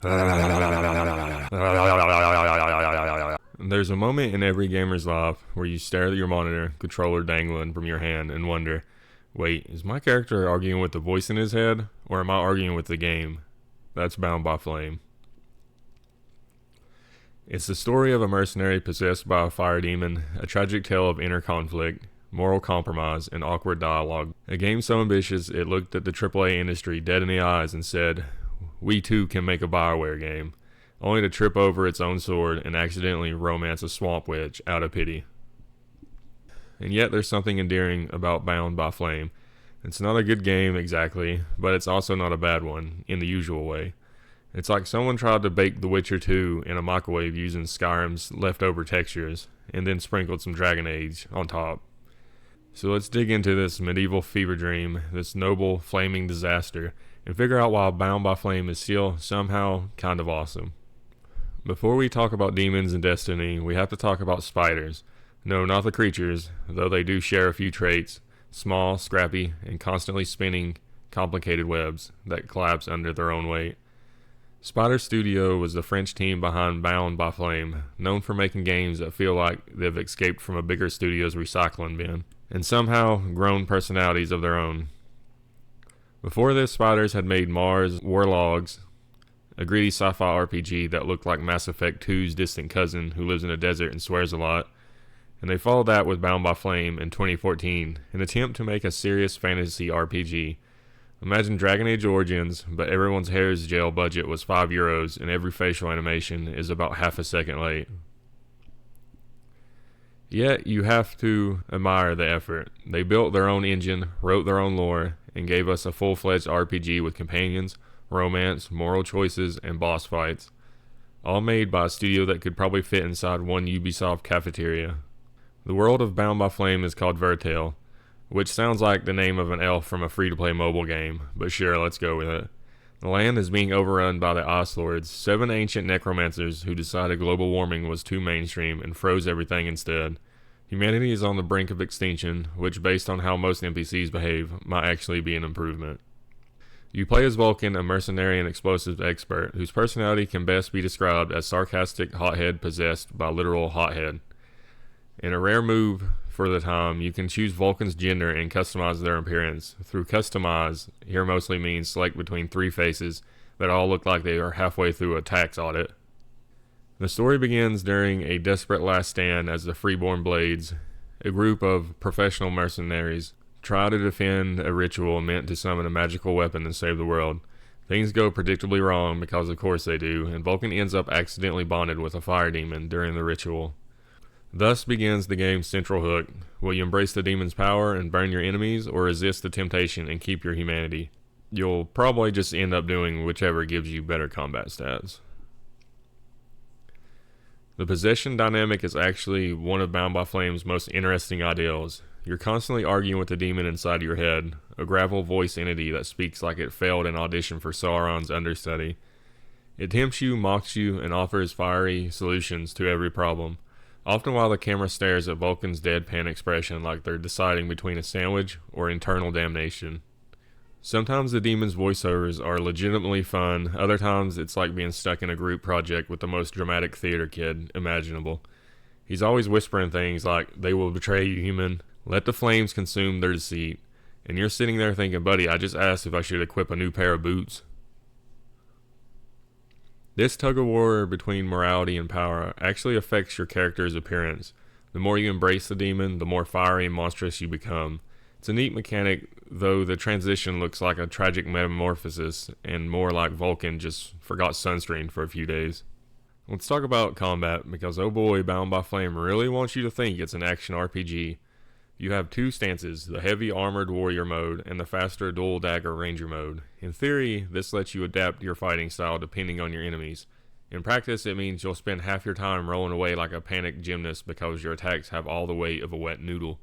There's a moment in every gamer's life where you stare at your monitor, controller dangling from your hand, and wonder, wait, is my character arguing with the voice in his head, or am I arguing with the game? That's Bound by Flame. It's the story of a mercenary possessed by a fire demon, a tragic tale of inner conflict, moral compromise, and awkward dialogue. A game so ambitious it looked at the AAA industry dead in the eyes and said, we too can make a BioWare game, only to trip over its own sword and accidentally romance a swamp witch out of pity. And yet there's something endearing about Bound by Flame. It's not a good game exactly, but it's also not a bad one, in the usual way. It's like someone tried to bake The Witcher 2 in a microwave using Skyrim's leftover textures, and then sprinkled some Dragon Age on top. So let's dig into this medieval fever dream, this noble, flaming disaster, and figure out why Bound by Flame is still somehow kind of awesome. Before we talk about demons and destiny, we have to talk about spiders. No, not the creatures, though they do share a few traits: small, scrappy, and constantly spinning, complicated webs that collapse under their own weight. Spider Studio was the French team behind Bound by Flame, known for making games that feel like they've escaped from a bigger studio's recycling bin, and somehow grown personalities of their own. Before this, Spiders had made Mars Warlogs, a greedy sci-fi RPG that looked like Mass Effect 2's distant cousin who lives in a desert and swears a lot, and they followed that with Bound by Flame in 2014, an attempt to make a serious fantasy RPG. Imagine Dragon Age Origins, but everyone's hair's jail budget was €5 and every facial animation is about half a second late. Yet, you have to admire the effort. They built their own engine, wrote their own lore, and gave us a full-fledged RPG with companions, romance, moral choices, and boss fights. All made by a studio that could probably fit inside one Ubisoft cafeteria. The world of Bound by Flame is called Vertale, which sounds like the name of an elf from a free-to-play mobile game, but sure, let's go with it. The land is being overrun by the Ice Lords, 7 ancient necromancers who decided global warming was too mainstream and froze everything instead. Humanity is on the brink of extinction, which based on how most NPCs behave, might actually be an improvement. You play as Vulcan, a mercenary and explosives expert, whose personality can best be described as sarcastic hothead possessed by literal hothead. In a rare move for the time, you can choose Vulcan's gender and customize their appearance. Through customize, here mostly means select between 3 faces that all look like they are halfway through a tax audit. The story begins during a desperate last stand as the Freeborn Blades, a group of professional mercenaries, try to defend a ritual meant to summon a magical weapon and save the world. Things go predictably wrong because of course they do, and Vulcan ends up accidentally bonded with a fire demon during the ritual. Thus begins the game's central hook. Will you embrace the demon's power and burn your enemies, or resist the temptation and keep your humanity? You'll probably just end up doing whichever gives you better combat stats. The possession dynamic is actually one of Bound by Flame's most interesting ideals. You're constantly arguing with the demon inside your head, a gravel voice entity that speaks like it failed an audition for Sauron's understudy. It tempts you, mocks you, and offers fiery solutions to every problem, often while the camera stares at Vulcan's deadpan expression like they're deciding between a sandwich or internal damnation. Sometimes the demon's voiceovers are legitimately fun, other times it's like being stuck in a group project with the most dramatic theater kid imaginable. He's always whispering things like, "They will betray you, human. Let the flames consume their deceit." And you're sitting there thinking, buddy, I just asked if I should equip a new pair of boots. This tug-of-war between morality and power actually affects your character's appearance. The more you embrace the demon, the more fiery and monstrous you become. It's a neat mechanic, though the transition looks like a tragic metamorphosis and more like Vulcan just forgot sunscreen for a few days. Let's talk about combat, because oh boy, Bound by Flame really wants you to think it's an action RPG. You have 2 stances, the heavy armored warrior mode and the faster dual dagger ranger mode. In theory, this lets you adapt your fighting style depending on your enemies. In practice, it means you'll spend half your time rolling away like a panicked gymnast because your attacks have all the weight of a wet noodle.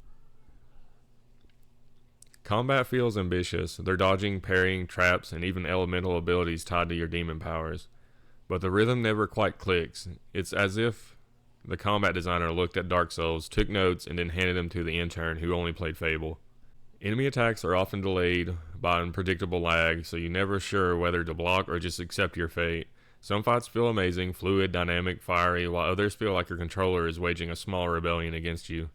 Combat feels ambitious. They're dodging, parrying, traps, and even elemental abilities tied to your demon powers. But the rhythm never quite clicks. It's as if the combat designer looked at Dark Souls, took notes, and then handed them to the intern who only played Fable. Enemy attacks are often delayed by unpredictable lag, so you're never sure whether to block or just accept your fate. Some fights feel amazing, fluid, dynamic, fiery, while others feel like your controller is waging a small rebellion against you.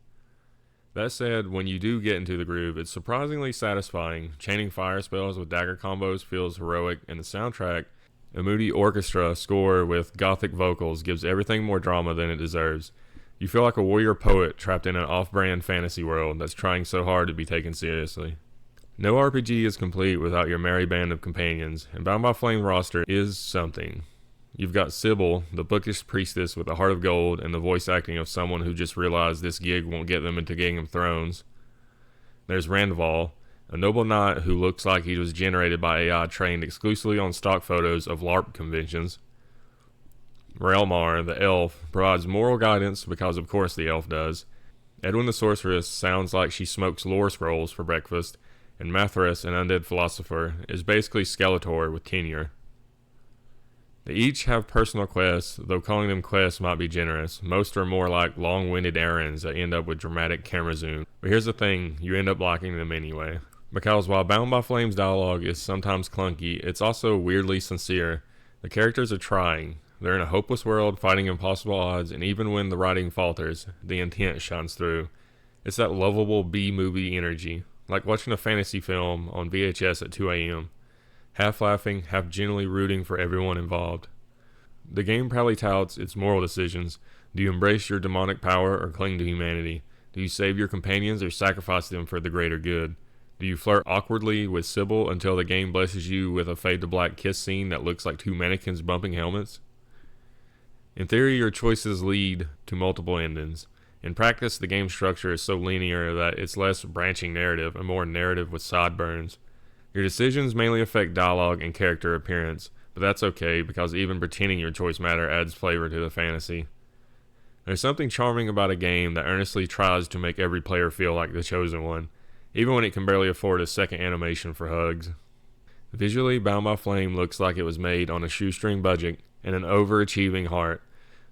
That said, when you do get into the groove, it's surprisingly satisfying. Chaining fire spells with dagger combos feels heroic, and the soundtrack, a moody orchestra score with gothic vocals, gives everything more drama than it deserves. You feel like a warrior poet trapped in an off-brand fantasy world that's trying so hard to be taken seriously. No RPG is complete without your merry band of companions, and Bound by Flame roster is something. You've got Sybil, the bookish priestess with a heart of gold and the voice acting of someone who just realized this gig won't get them into Game of Thrones. There's Randval, a noble knight who looks like he was generated by AI trained exclusively on stock photos of LARP conventions. Relmar, the elf, provides moral guidance because of course the elf does. Edwin the sorceress sounds like she smokes lore scrolls for breakfast, and Mathras, an undead philosopher, is basically Skeletor with tenure. They each have personal quests, though calling them quests might be generous. Most are more like long-winded errands that end up with dramatic camera zoom. But here's the thing, you end up liking them anyway. Because while Bound by Flame's dialogue is sometimes clunky, it's also weirdly sincere. The characters are trying. They're in a hopeless world, fighting impossible odds, and even when the writing falters, the intent shines through. It's that lovable B-movie energy, like watching a fantasy film on VHS at 2 a.m. Half laughing, half genuinely rooting for everyone involved. The game proudly touts its moral decisions. Do you embrace your demonic power or cling to humanity? Do you save your companions or sacrifice them for the greater good? Do you flirt awkwardly with Sybil until the game blesses you with a fade to black kiss scene that looks like two mannequins bumping helmets? In theory, your choices lead to multiple endings. In practice, the game structure is so linear that it's less branching narrative and more narrative with sideburns. Your decisions mainly affect dialogue and character appearance, but that's okay because even pretending your choice matter adds flavor to the fantasy. There's something charming about a game that earnestly tries to make every player feel like the chosen one, even when it can barely afford a second animation for hugs. Visually, Bound by Flame looks like it was made on a shoestring budget and an overachieving heart.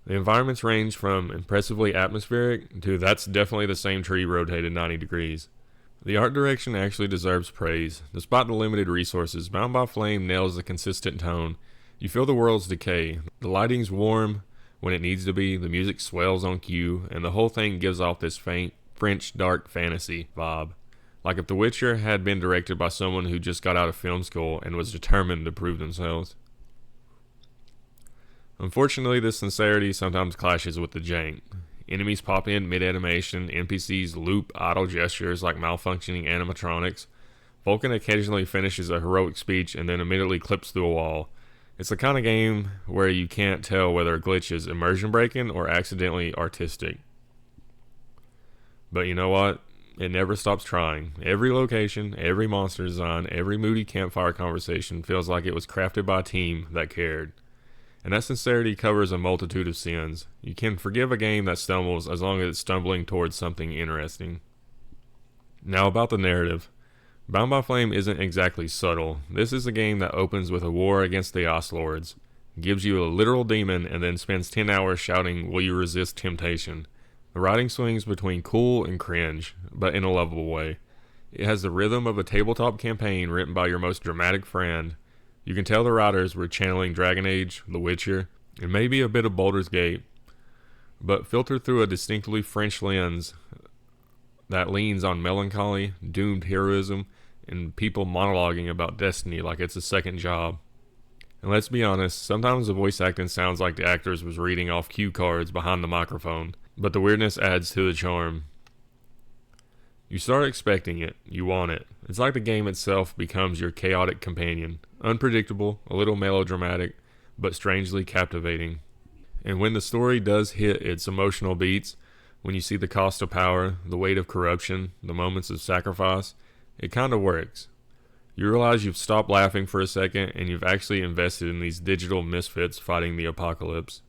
The environments range from impressively atmospheric to that's definitely the same tree rotated 90 degrees. The art direction actually deserves praise. Despite the limited resources, Bound by Flame nails the consistent tone. You feel the world's decay. The lighting's warm when it needs to be, the music swells on cue, and the whole thing gives off this faint French dark fantasy vibe. Like if The Witcher had been directed by someone who just got out of film school and was determined to prove themselves. Unfortunately, this sincerity sometimes clashes with the jank. Enemies pop in mid-animation, NPCs loop idle gestures like malfunctioning animatronics. Vulcan occasionally finishes a heroic speech and then immediately clips through a wall. It's the kind of game where you can't tell whether a glitch is immersion breaking or accidentally artistic. But you know what? It never stops trying. Every location, every monster design, every moody campfire conversation feels like it was crafted by a team that cared. And that sincerity covers a multitude of sins. You can forgive a game that stumbles as long as it's stumbling towards something interesting. Now about the narrative. Bound by Flame isn't exactly subtle. This is a game that opens with a war against the Ice Lords, gives you a literal demon, and then spends 10 hours shouting, "Will you resist temptation?" The writing swings between cool and cringe, but in a lovable way. It has the rhythm of a tabletop campaign written by your most dramatic friend. You can tell the writers were channeling Dragon Age, The Witcher, and maybe a bit of Baldur's Gate, but filtered through a distinctly French lens that leans on melancholy, doomed heroism, and people monologuing about destiny like it's a second job. And let's be honest, sometimes the voice acting sounds like the actors was reading off cue cards behind the microphone, but the weirdness adds to the charm. You start expecting it, you want it. It's like the game itself becomes your chaotic companion. Unpredictable, a little melodramatic, but strangely captivating. And when the story does hit its emotional beats, when you see the cost of power, the weight of corruption, the moments of sacrifice, it kind of works. You realize you've stopped laughing for a second and you've actually invested in these digital misfits fighting the apocalypse.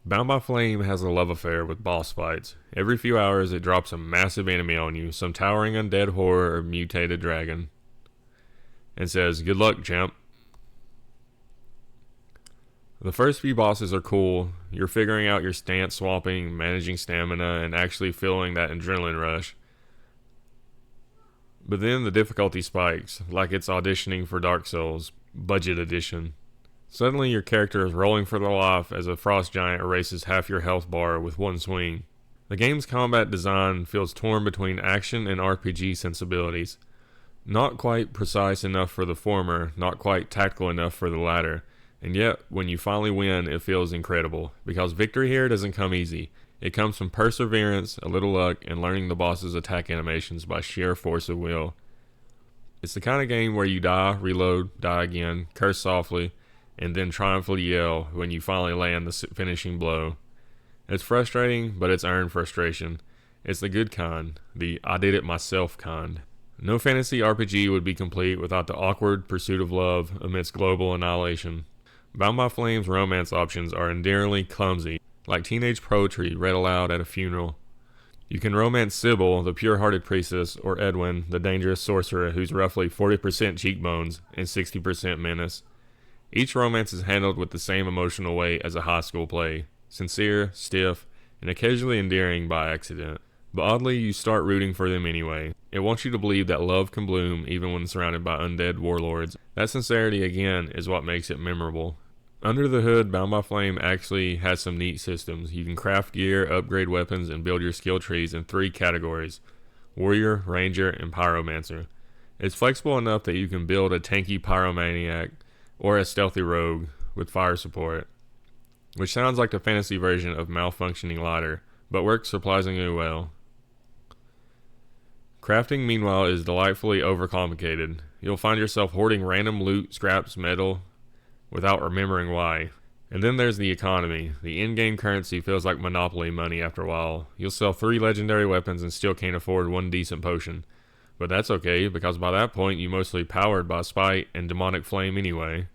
Bound by Flame has a love affair with boss fights. Every few hours it drops a massive enemy on you, some towering undead horror or mutated dragon, and says, "Good luck, champ." The first few bosses are cool. You're figuring out your stance swapping, managing stamina, and actually feeling that adrenaline rush. But then the difficulty spikes, like it's auditioning for Dark Souls. Budget Edition. Suddenly your character is rolling for their life as a frost giant erases half your health bar with one swing. The game's combat design feels torn between action and RPG sensibilities. Not quite precise enough for the former, not quite tactical enough for the latter, and yet when you finally win it feels incredible, because victory here doesn't come easy. It comes from perseverance, a little luck, and learning the boss's attack animations by sheer force of will. It's the kind of game where you die, reload, die again, curse softly, and then triumphantly yell when you finally land the finishing blow. It's frustrating, but it's earned frustration. It's the good kind, the I did it myself kind. No fantasy RPG would be complete without the awkward pursuit of love amidst global annihilation. Bound by Flame's romance options are endearingly clumsy, like teenage poetry read aloud at a funeral. You can romance Sybil, the pure-hearted priestess, or Edwin, the dangerous sorcerer who's roughly 40% cheekbones and 60% menace. Each romance is handled with the same emotional weight as a high school play, sincere, stiff, and occasionally endearing by accident. But oddly, you start rooting for them anyway. It wants you to believe that love can bloom even when surrounded by undead warlords. That sincerity, again, is what makes it memorable. Under the hood, Bound by Flame actually has some neat systems. You can craft gear, upgrade weapons, and build your skill trees in 3 categories: Warrior, Ranger, and Pyromancer. It's flexible enough that you can build a tanky Pyromaniac or a stealthy rogue with fire support, which sounds like the fantasy version of malfunctioning lighter, but works surprisingly well. Crafting, meanwhile, is delightfully overcomplicated. You'll find yourself hoarding random loot, scraps, metal, without remembering why. And then there's the economy. The in-game currency feels like Monopoly money after a while. You'll sell 3 legendary weapons and still can't afford 1 decent potion. But that's okay, because by that point you mostly powered by spite and demonic flame anyway.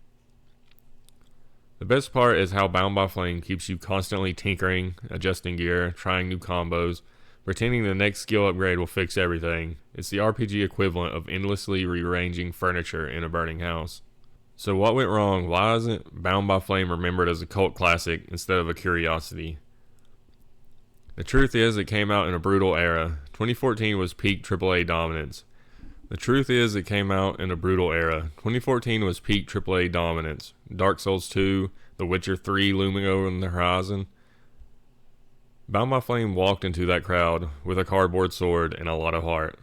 The best part is how Bound by Flame keeps you constantly tinkering, adjusting gear, trying new combos, pretending the next skill upgrade will fix everything. It's the RPG equivalent of endlessly rearranging furniture in a burning house. So what went wrong? Why isn't Bound by Flame remembered as a cult classic instead of a curiosity? The truth is, it came out in a brutal era. 2014 was peak AAA dominance. 2014 was peak AAA dominance. Dark Souls 2, The Witcher 3 looming over the horizon. Bound by Flame walked into that crowd with a cardboard sword and a lot of heart.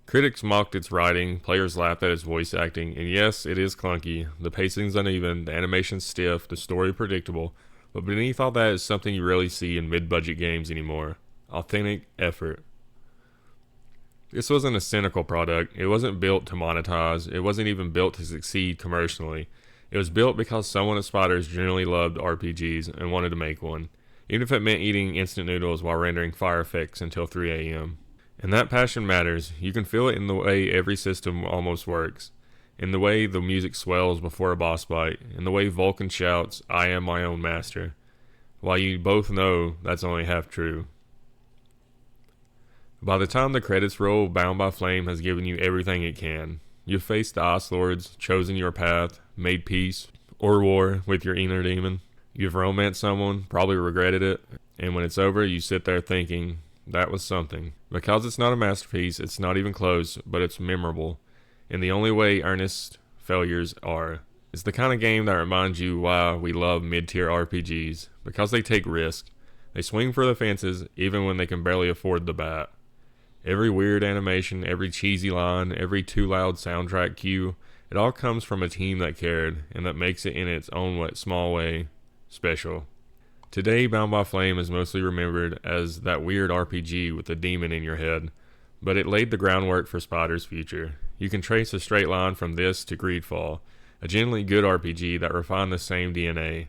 Critics mocked its writing, players laughed at its voice acting, and yes, it is clunky. The pacing's uneven, the animation's stiff, the story predictable, but beneath all that is something you rarely see in mid-budget games anymore: authentic effort. This wasn't a cynical product. It wasn't built to monetize. It wasn't even built to succeed commercially. It was built because someone at Spiders generally loved RPGs and wanted to make one, even if it meant eating instant noodles while rendering Fire Effects until 3 a.m. And that passion matters. You can feel it in the way every system almost works, in the way the music swells before a boss fight, in the way Vulcan shouts, "I am my own master," while you both know that's only half true. By the time the credits roll, Bound by Flame has given you everything it can. You've faced the Ice Lords, chosen your path, made peace or war with your inner demon. You've romanced someone, probably regretted it, and when it's over, you sit there thinking, that was something. Because it's not a masterpiece, it's not even close, but it's memorable, in the only way earnest failures are. It's the kind of game that reminds you why we love mid-tier RPGs, because they take risks. They swing for the fences, even when they can barely afford the bat. Every weird animation, every cheesy line, every too loud soundtrack cue, it all comes from a team that cared, and that makes it in its own small way special. Today, Bound by Flame is mostly remembered as that weird RPG with a demon in your head, but it laid the groundwork for Spider's future. You can trace a straight line from this to Greedfall, a genuinely good RPG that refined the same DNA.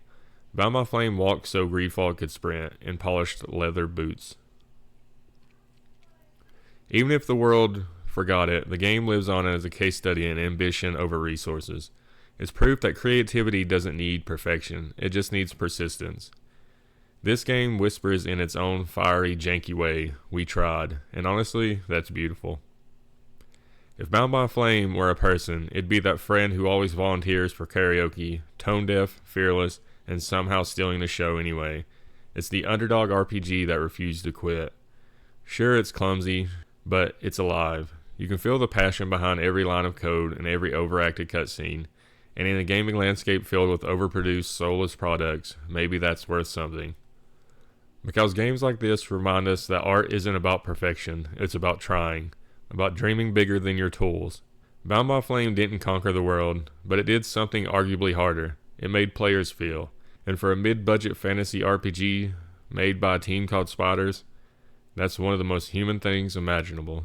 Bound by Flame walked so Greedfall could sprint in polished leather boots. Even if the world forgot it, the game lives on as a case study in ambition over resources. It's proof that creativity doesn't need perfection, it just needs persistence. This game whispers in its own fiery, janky way, "We tried," and honestly, that's beautiful. If Bound by Flame were a person, it'd be that friend who always volunteers for karaoke, tone-deaf, fearless, and somehow stealing the show anyway. It's the underdog RPG that refused to quit. Sure, it's clumsy, but it's alive. You can feel the passion behind every line of code and every overacted cutscene. And in a gaming landscape filled with overproduced, soulless products, maybe that's worth something. Because games like this remind us that art isn't about perfection, it's about trying, about dreaming bigger than your tools. Bound by Flame didn't conquer the world, but it did something arguably harder. It made players feel. And for a mid-budget fantasy RPG made by a team called Spiders, that's one of the most human things imaginable.